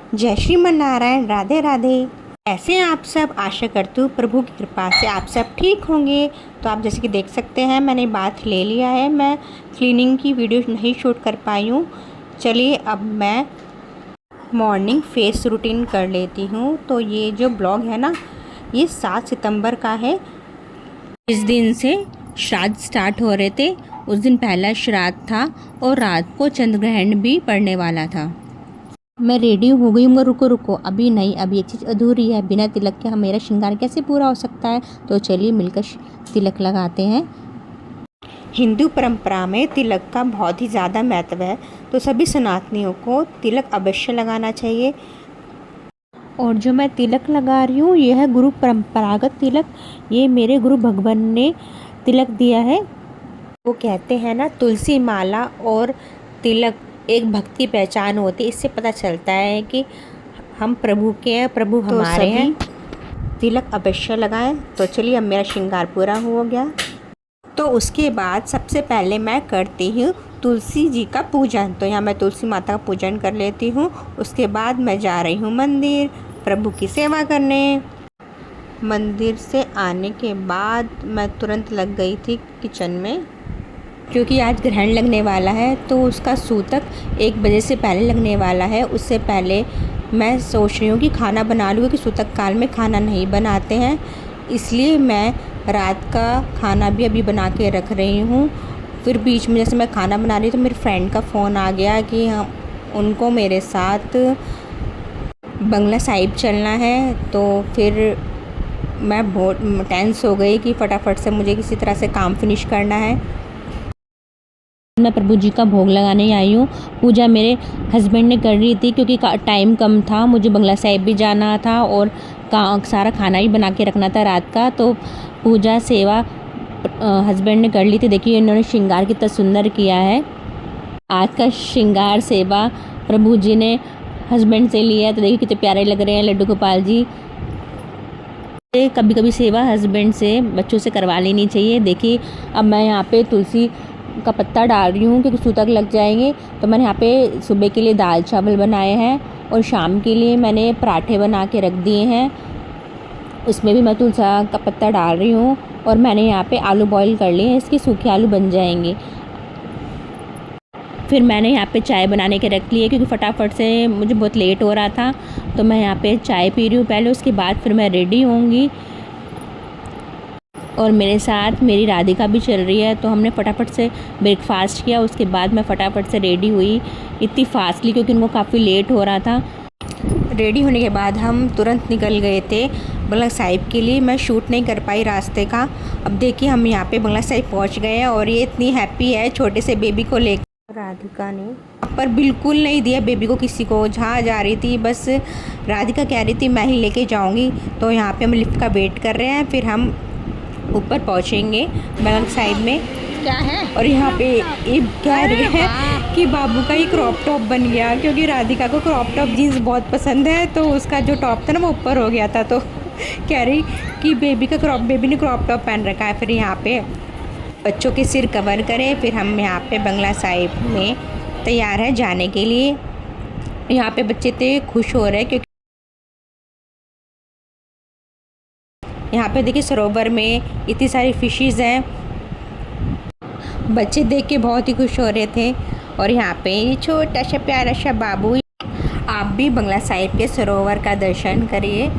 जय श्रीमन नारायण, राधे राधे। ऐसे हैं आप सब? आशा करती हूँ प्रभु की कृपा से आप सब ठीक होंगे। तो आप जैसे कि देख सकते हैं मैंने बाथ ले लिया है। मैं क्लीनिंग की वीडियो नहीं शूट कर पाई हूँ। चलिए अब मैं मॉर्निंग फेस रूटीन कर लेती हूँ। तो ये जो ब्लॉग है ना, ये 7 सितंबर का है। इस दिन से श्राद्ध स्टार्ट हो रहे थे। उस दिन पहला श्राद्ध था और रात को चंद्र ग्रहण भी पड़ने वाला था। मैं रेडी हो गई हूँ। रुको रुको, अभी नहीं, अभी एक चीज़ अधूरी है। बिना तिलक के मेरा श्रृंगार कैसे पूरा हो सकता है? तो चलिए मिलकर तिलक लगाते हैं। हिंदू परंपरा में तिलक का बहुत ही ज़्यादा महत्व है, तो सभी सनातनियों को तिलक अवश्य लगाना चाहिए। और जो मैं तिलक लगा रही हूँ ये है गुरु परंपरागत तिलक। ये मेरे गुरु भगवान ने तिलक दिया है। वो कहते हैं ना, तुलसी माला और तिलक एक भक्ति पहचान होती है। इससे पता चलता है कि हम प्रभु के हैं, प्रभु हमारे हैं। तिलक अवश्य लगाएं। तो चलिए अब मेरा श्रृंगार पूरा हो गया। तो उसके बाद सबसे पहले मैं करती हूँ तुलसी जी का पूजन। तो यहाँ मैं तुलसी माता का पूजन कर लेती हूँ। उसके बाद मैं जा रही हूँ मंदिर प्रभु की सेवा करने। मंदिर से आने के बाद मैं तुरंत लग गई थी किचन में, क्योंकि आज ग्रहण लगने वाला है। तो उसका सूतक 1 बजे से पहले लगने वाला है। उससे पहले मैं सोच रही हूँ कि खाना बना लूँ, क्योंकि सूतक काल में खाना नहीं बनाते हैं। इसलिए मैं रात का खाना भी अभी बना के रख रही हूँ। फिर बीच में जैसे मैं खाना बना रही तो मेरे फ्रेंड का फ़ोन आ गया कि हम उनको मेरे साथ बंगला साहिब चलना है। तो फिर मैं बहुत टेंस हो गई कि फटाफट से मुझे किसी तरह से काम फिनिश करना है। मैं प्रभु जी का भोग लगाने आई हूँ। पूजा मेरे हस्बैंड ने कर रही थी, क्योंकि टाइम कम था। मुझे बंगला साहिब भी जाना था और सारा खाना भी बना के रखना था रात का। तो पूजा सेवा हस्बैंड ने कर ली थी। देखिए इन्होंने श्रृंगार कितना सुंदर किया है। आज का श्रृंगार सेवा प्रभु जी ने हस्बैंड से लिया है। तो देखिए कितने प्यारे लग रहे हैं लड्डू गोपाल जी। कभी कभी सेवा हस्बैंड से, बच्चों से करवा लेनी चाहिए। देखिए अब मैं यहाँ पे तुलसी का पत्ता डाल रही हूँ, क्योंकि सूतक लग जाएंगे। तो मैंने यहाँ पे सुबह के लिए दाल चावल बनाए हैं और शाम के लिए मैंने पराठे बना के रख दिए हैं। उसमें भी मैं तुलसी का पत्ता डाल रही हूँ। और मैंने यहाँ पे आलू बॉईल कर लिए हैं, इसके सूखे आलू बन जाएंगे। फिर मैंने यहाँ पे चाय बनाने के रख लिए, क्योंकि फटाफट से मुझे बहुत लेट हो रहा था। तो मैं यहाँ पे चाय पी रही हूँ पहले, उसके बाद फिर मैं रेडी होंगी। और मेरे साथ मेरी राधिका भी चल रही है। तो हमने फटाफट से ब्रेकफास्ट किया। उसके बाद मैं फटाफट से रेडी हुई, इतनी फास्टली, क्योंकि उनको काफ़ी लेट हो रहा था। रेडी होने के बाद हम तुरंत निकल गए थे बंगला साहिब के लिए। मैं शूट नहीं कर पाई रास्ते का। अब देखिए हम यहाँ पे बंगला साहिब पहुँच गए हैं और ये इतनी हैप्पी है छोटे से बेबी को लेकर। राधिका ने यहाँ पर बिल्कुल नहीं दिया बेबी को किसी को। जहाँ जा रही थी बस राधिका कह रही थी मैं ही लेके जाऊँगी। तो यहाँ पे हम लिफ्ट का वेट कर रहे हैं, फिर हम ऊपर पहुँचेंगे बंगला साहिब में। क्या है और यहाँ पे ये कह रही है कि बाबू का ही क्रॉप टॉप बन गया, क्योंकि राधिका को क्रॉप टॉप जीन्स बहुत पसंद है। तो उसका जो टॉप था ना वो ऊपर हो गया था। तो कह रही कि बेबी ने क्रॉप टॉप पहन रखा है। फिर यहाँ पे बच्चों के सिर कवर करें। फिर हम यहाँ पे बंगला साहिब में तैयार है जाने के लिए। यहाँ पे बच्चे इतने खुश हो रहे हैं, क्योंकि यहाँ पे देखिए सरोवर में इतनी सारी फिशेस हैं। बच्चे देख के बहुत ही खुश हो रहे थे। और यहाँ पे ये छोटा सा प्यारा सा बाबू। आप भी बंगला साहिब के सरोवर का दर्शन करिए,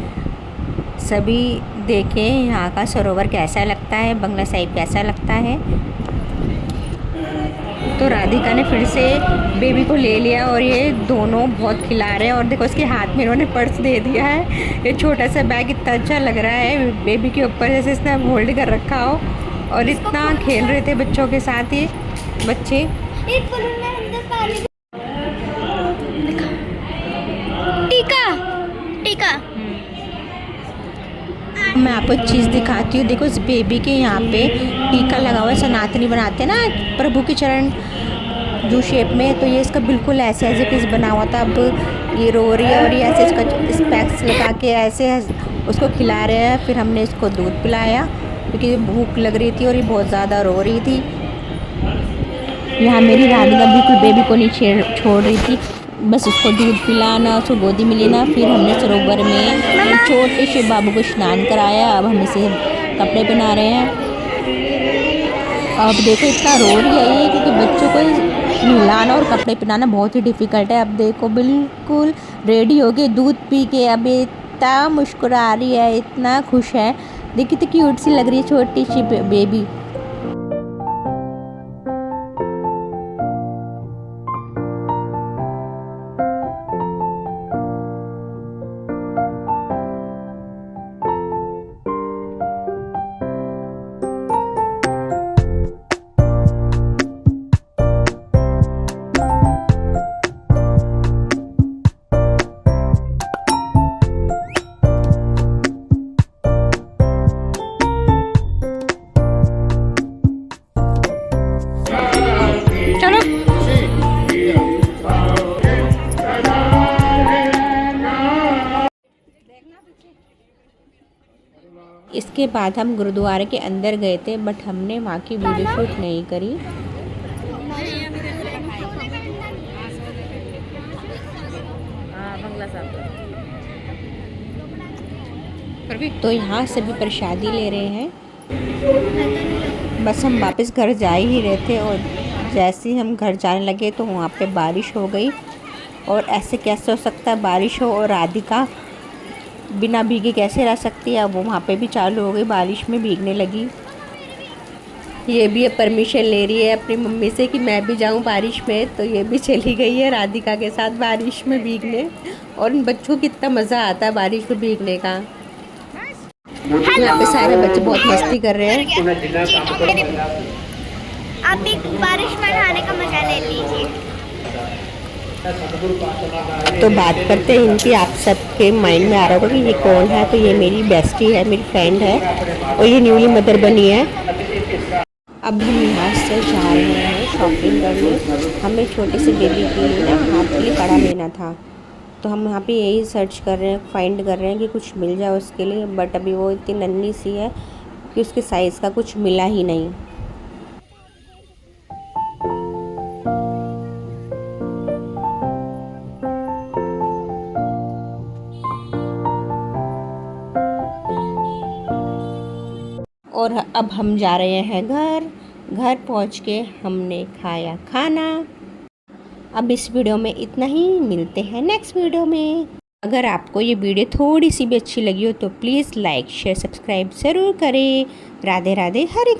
सभी देखें यहाँ का सरोवर कैसा लगता है, बंगला साहिब कैसा लगता है। तो राधिका ने फिर से बेबी को ले लिया और ये दोनों बहुत खिला रहे हैं। और देखो इसके हाथ में इन्होंने पर्स दे दिया है। ये छोटा सा बैग इतना अच्छा लग रहा है बेबी के ऊपर, जैसे इसने होल्ड कर रखा हो। और इतना खेल रहे थे बच्चों के साथ ये बच्चे। टीका टीका मैं आपको एक चीज़ दिखाती हूँ। देखो इस बेबी के यहाँ पे टीका लगा हुआ है। सनातनी बनाते हैं ना प्रभु के चरण जो शेप में, तो ये इसका बिल्कुल ऐसे ऐसे पीस बना हुआ था। अब ये रो रही है और ये ऐसे इसका स्पेक्स लगा के ऐसे उसको खिला रहे हैं। फिर हमने इसको दूध पिलाया, क्योंकि भूख लग रही थी और ये बहुत ज़्यादा रो रही थी। यहाँ मेरी राधिका बिल्कुल बेबी को नहीं छोड़ रही थी। बस उसको दूध पिलाना, उसको गोदी में लेना। फिर हमने सरोवर में छोटे से बाबू को स्नान कराया। अब हम इसे कपड़े पहना रहे हैं। अब देखो इतना रो रही है ये, क्योंकि बच्चों को नहलाना और कपड़े पहनाना बहुत ही डिफ़िकल्ट है। अब देखो बिल्कुल रेडी हो गई दूध पी के। अब इतना मुस्कुरा रही है, इतना खुश है। देखिए तो क्यूट सी लग रही है छोटी सी बेबी। चलो इसके बाद हम गुरुद्वारे के अंदर गए थे, बट हमने वहाँ की वीडियो शूट नहीं करी। तो यहाँ से भी प्रसादी ले रहे हैं। बस हम वापस घर जा ही रहे थे और जैसे ही हम घर जाने लगे तो वहाँ पे बारिश हो गई। और ऐसे कैसे हो सकता है बारिश हो और राधिका बिना भीगे कैसे रह सकती है। अब वो वहाँ पे भी चालू हो गई, बारिश में भीगने लगी। ये भी अब परमिशन ले रही है अपनी मम्मी से कि मैं भी जाऊँ बारिश में, तो ये भी चली गई है राधिका के साथ बारिश में भीगने। और इन बच्चों को कितना मज़ा आता है बारिश में भीगने का। यहाँ पे सारे बच्चे बहुत मस्ती कर रहे हैं। आप भी बारिश में नहाने का मजा ले लीजिए। तो बात करते हैं इनकी। आप सबके माइंड में आ रहा होगा कि ये कौन है। तो ये मेरी बेस्टी है, मेरी फ्रेंड है और ये न्यूली मदर बनी है। अब हम यहाँ से जा रहे हैं शॉपिंग करने। हमें छोटी सी बेबी के लिए ना हाथ के लिए कड़ा लेना था, तो हम यहाँ पे यही सर्च कर रहे हैं, फाइंड कर रहे हैं कि कुछ मिल जाए उसके लिए। बट अभी वो इतनी नन्ही सी है कि उसके साइज़ का कुछ मिला ही नहीं। और अब हम जा रहे हैं घर पहुँच के हमने खाया खाना। अब इस वीडियो में इतना ही, मिलते हैं नेक्स्ट वीडियो में। अगर आपको ये वीडियो थोड़ी सी भी अच्छी लगी हो तो प्लीज़ लाइक शेयर सब्सक्राइब ज़रूर करें। राधे राधे, हरे कृष्ण।